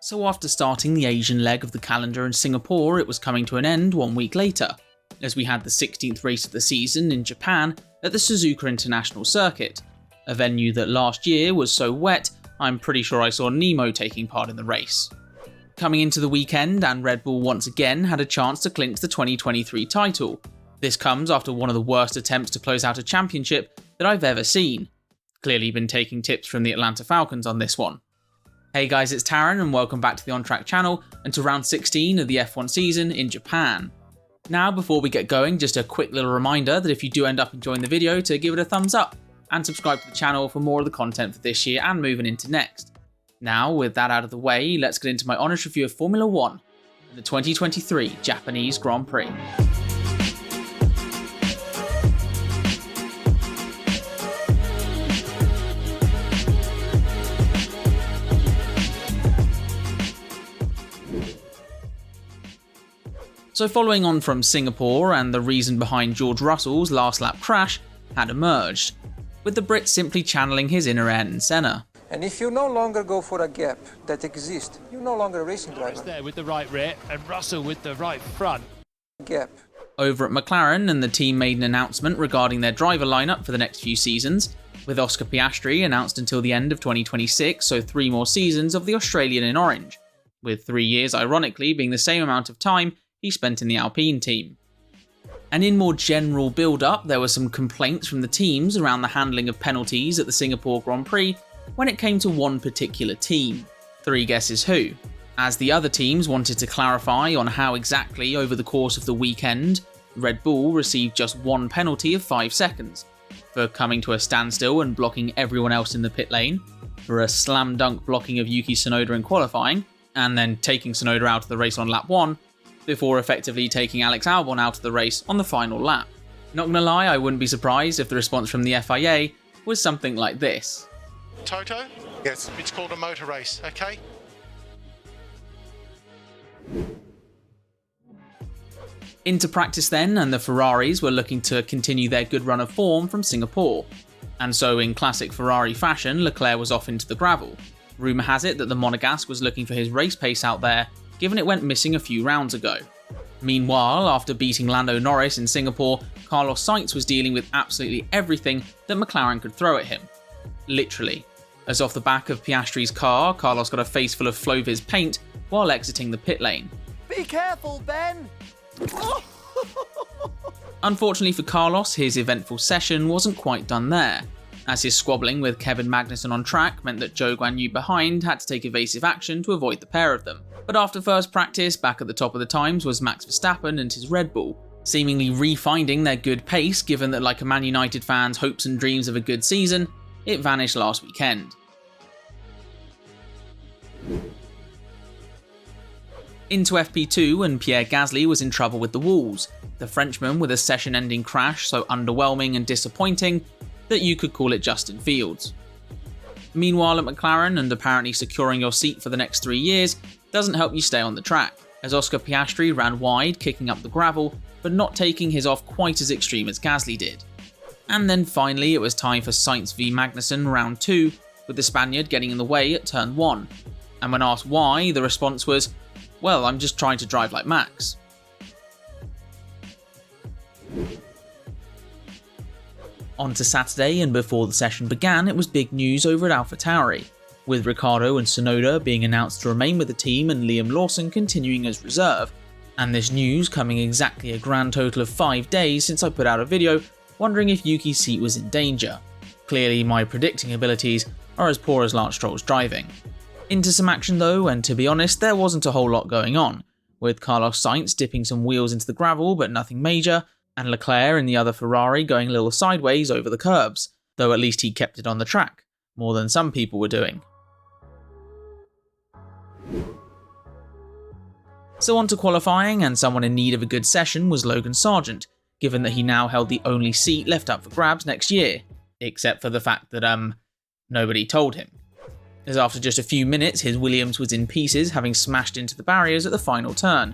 So after starting the Asian leg of the calendar in Singapore, it was coming to an end 1 week later, as we had the 16th race of the season in Japan at the Suzuka International Circuit, a venue that last year was so wet I'm pretty sure I saw Nemo taking part in the race. Coming into the weekend, and Red Bull once again had a chance to clinch the 2023 title. This comes after one of the worst attempts to close out a championship that I've ever seen. Clearly been taking tips from the Atlanta Falcons on this one. Hey guys, it's Taran and welcome back to the On Track channel and to round 16 of the F1 season in Japan. Now before we get going, just a quick little reminder that if you do end up enjoying the video to give it a thumbs up and subscribe to the channel for more of the content for this year and moving into next. Now with that out of the way, let's get into my honest review of Formula 1 and the 2023 Japanese Grand Prix. So following on from Singapore, and the reason behind George Russell's last lap crash had emerged, with the Brit simply channeling his inner Ayrton Senna. And if you no longer go for a gap that exists, you're no longer a racing driver. Norris there with the right rear and Russell with the right front. Gap. Over at McLaren, and the team made an announcement regarding their driver lineup for the next few seasons, with Oscar Piastri announced until the end of 2026, so 3 more seasons of the Australian in orange, with 3 years ironically being the same amount of time he spent in the Alpine team. And in more general build-up, there were some complaints from the teams around the handling of penalties at the Singapore Grand Prix when it came to one particular team. 3 guesses who, as the other teams wanted to clarify on how exactly over the course of the weekend Red Bull received just 1 penalty of 5 seconds for coming to a standstill and blocking everyone else in the pit lane, for a slam dunk blocking of Yuki Tsunoda in qualifying, and then taking Tsunoda out of the race on lap 1, before effectively taking Alex Albon out of the race on the final lap. Not gonna lie, I wouldn't be surprised if the response from the FIA was something like this. Toto? Yes. It's called a motor race, okay? Into practice then, and the Ferraris were looking to continue their good run of form from Singapore. And so in classic Ferrari fashion, Leclerc was off into the gravel. Rumour has it that the Monegasque was looking for his race pace out there, given it went missing a few rounds ago. Meanwhile, after beating Lando Norris in Singapore, Carlos Sainz was dealing with absolutely everything that McLaren could throw at him. Literally. As off the back of Piastri's car, Carlos got a face full of Floviz paint while exiting the pit lane. Be careful, Ben! Unfortunately for Carlos, his eventful session wasn't quite done there, as his squabbling with Kevin Magnussen on track meant that Zhou Guanyu behind had to take evasive action to avoid the pair of them. But after first practice, back at the top of the times was Max Verstappen and his Red Bull, seemingly re-finding their good pace given that, like a Man United fan's hopes and dreams of a good season, it vanished last weekend. Into FP2, and Pierre Gasly was in trouble with the walls, the Frenchman with a session-ending crash so underwhelming and disappointing that you could call it Justin Fields. Meanwhile at McLaren, and apparently securing your seat for the next 3 years doesn't help you stay on the track, as Oscar Piastri ran wide, kicking up the gravel, but not taking his off quite as extreme as Gasly did. And then finally it was time for Sainz v Magnussen round 2, with the Spaniard getting in the way at turn 1. And when asked why, the response was, "Well, I'm just trying to drive like Max." On to Saturday, and before the session began, it was big news over at AlphaTauri, with Ricciardo and Tsunoda being announced to remain with the team and Liam Lawson continuing as reserve, and this news coming exactly a grand total of 5 days since I put out a video wondering if Yuki's seat was in danger. Clearly my predicting abilities are as poor as Lance Stroll's driving. Into some action though, and to be honest there wasn't a whole lot going on, with Carlos Sainz dipping some wheels into the gravel but nothing major, and Leclerc in the other Ferrari going a little sideways over the curbs, though at least he kept it on the track, more than some people were doing. So on to qualifying, and someone in need of a good session was Logan Sargent, given that he now held the only seat left up for grabs next year, except for the fact that nobody told him. As after just a few minutes his Williams was in pieces, having smashed into the barriers at the final turn.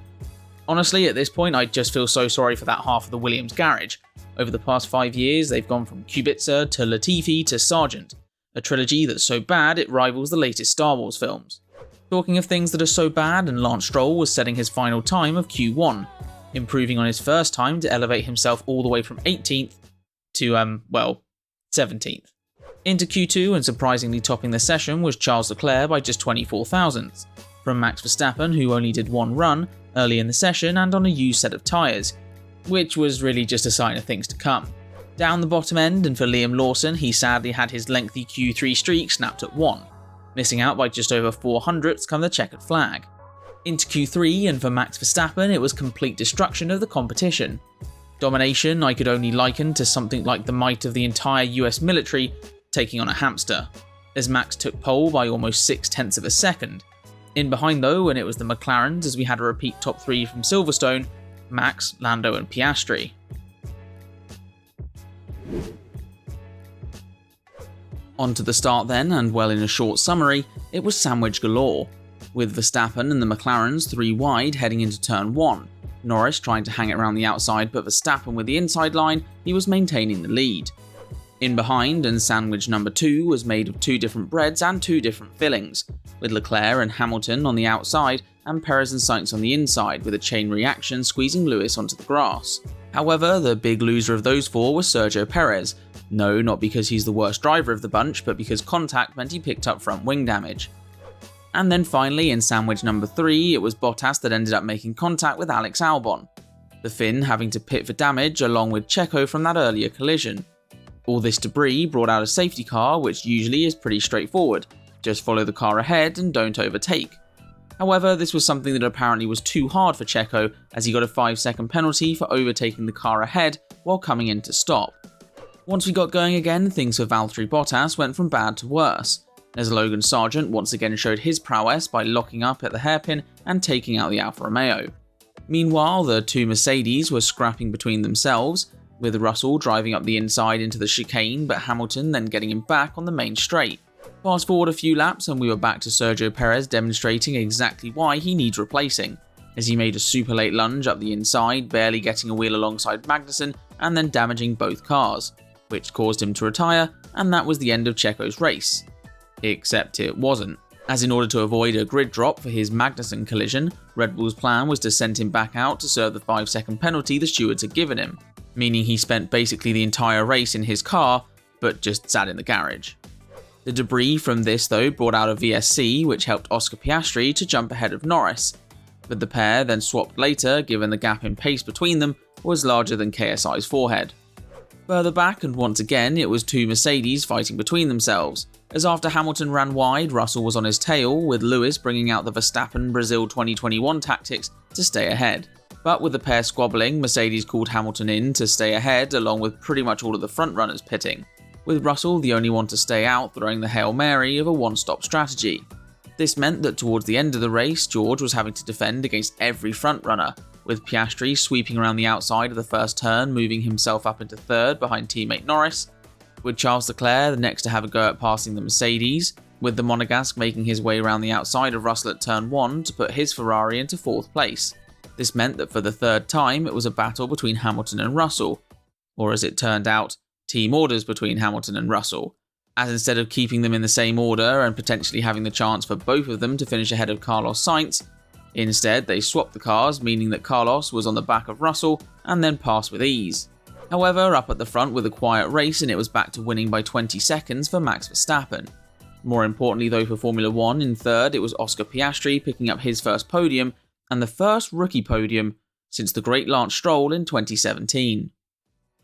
Honestly, at this point I just feel so sorry for that half of the Williams garage. Over the past 5 years they've gone from Kubica to Latifi to Sargent, a trilogy that's so bad it rivals the latest Star Wars films. Talking of things that are so bad, and Lance Stroll was setting his final time of Q1, improving on his first time to elevate himself all the way from 18th to, 17th. Into Q2 and surprisingly topping the session was Charles Leclerc by just 24 thousandths, from Max Verstappen, who only did one run early in the session and on a used set of tyres, which was really just a sign of things to come. Down the bottom end, and for Liam Lawson, he sadly had his lengthy Q3 streak snapped at 1, missing out by just over 400ths come the checkered flag. Into Q3, and for Max Verstappen, it was complete destruction of the competition. Domination I could only liken to something like the might of the entire US military taking on a hamster, as Max took pole by almost 0.6 of a second. In behind though, and it was the McLarens, as we had a repeat top 3 from Silverstone, Max, Lando and Piastri. On to the start then, and well, in a short summary, it was sandwich galore, with Verstappen and the McLarens 3 wide heading into turn 1, Norris trying to hang it around the outside, but Verstappen with the inside line, he was maintaining the lead. In behind, and sandwich number 2 was made of 2 different breads and 2 different fillings, with Leclerc and Hamilton on the outside and Perez and Sainz on the inside, with a chain reaction squeezing Lewis onto the grass. However, the big loser of those 4 was Sergio Perez. No, not because he's the worst driver of the bunch, but because contact meant he picked up front wing damage. And then finally, in sandwich number 3, it was Bottas that ended up making contact with Alex Albon, the Finn having to pit for damage along with Checo from that earlier collision. All this debris brought out a safety car, which usually is pretty straightforward, just follow the car ahead and don't overtake. However, this was something that apparently was too hard for Checo, as he got a 5-second penalty for overtaking the car ahead while coming in to stop. Once we got going again, things for Valtteri Bottas went from bad to worse, as Logan Sargent once again showed his prowess by locking up at the hairpin and taking out the Alfa Romeo. Meanwhile, the 2 Mercedes were scrapping between themselves, with Russell driving up the inside into the chicane, but Hamilton then getting him back on the main straight. Fast forward a few laps and we were back to Sergio Perez demonstrating exactly why he needs replacing, as he made a super late lunge up the inside, barely getting a wheel alongside Magnussen and then damaging both cars, which caused him to retire, and that was the end of Checo's race. Except it wasn't, as in order to avoid a grid drop for his Magnussen collision, Red Bull's plan was to send him back out to serve the 5-second penalty the stewards had given him, meaning he spent basically the entire race in his car, but just sat in the garage. The debris from this though brought out a VSC, which helped Oscar Piastri to jump ahead of Norris, but the pair then swapped later, given the gap in pace between them was larger than KSI's forehead. Further back, and once again, it was 2 Mercedes fighting between themselves, as after Hamilton ran wide, Russell was on his tail, with Lewis bringing out the Verstappen Brazil 2021 tactics to stay ahead. But with the pair squabbling, Mercedes called Hamilton in to stay ahead, along with pretty much all of the front runners pitting, with Russell the only one to stay out, throwing the Hail Mary of a one-stop strategy. This meant that towards the end of the race, George was having to defend against every front runner, with Piastri sweeping around the outside of the first turn, moving himself up into 3rd behind teammate Norris, with Charles Leclerc the next to have a go at passing the Mercedes, with the Monegasque making his way around the outside of Russell at turn 1 to put his Ferrari into 4th place. This meant that for the 3rd time it was a battle between Hamilton and Russell, or as it turned out, team orders between Hamilton and Russell, as instead of keeping them in the same order and potentially having the chance for both of them to finish ahead of Carlos Sainz, instead they swapped the cars, meaning that Carlos was on the back of Russell and then passed with ease. However, up at the front with a quiet race and it was back to winning by 20 seconds for Max Verstappen. More importantly though for Formula 1, in 3rd it was Oscar Piastri picking up his first podium, and the first rookie podium since the great Lance Stroll in 2017.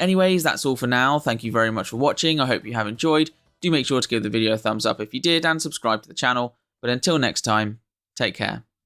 Anyways, that's all for now. Thank you very much for watching. I hope you have enjoyed. Do make sure to give the video a thumbs up if you did and subscribe to the channel. But until next time, take care.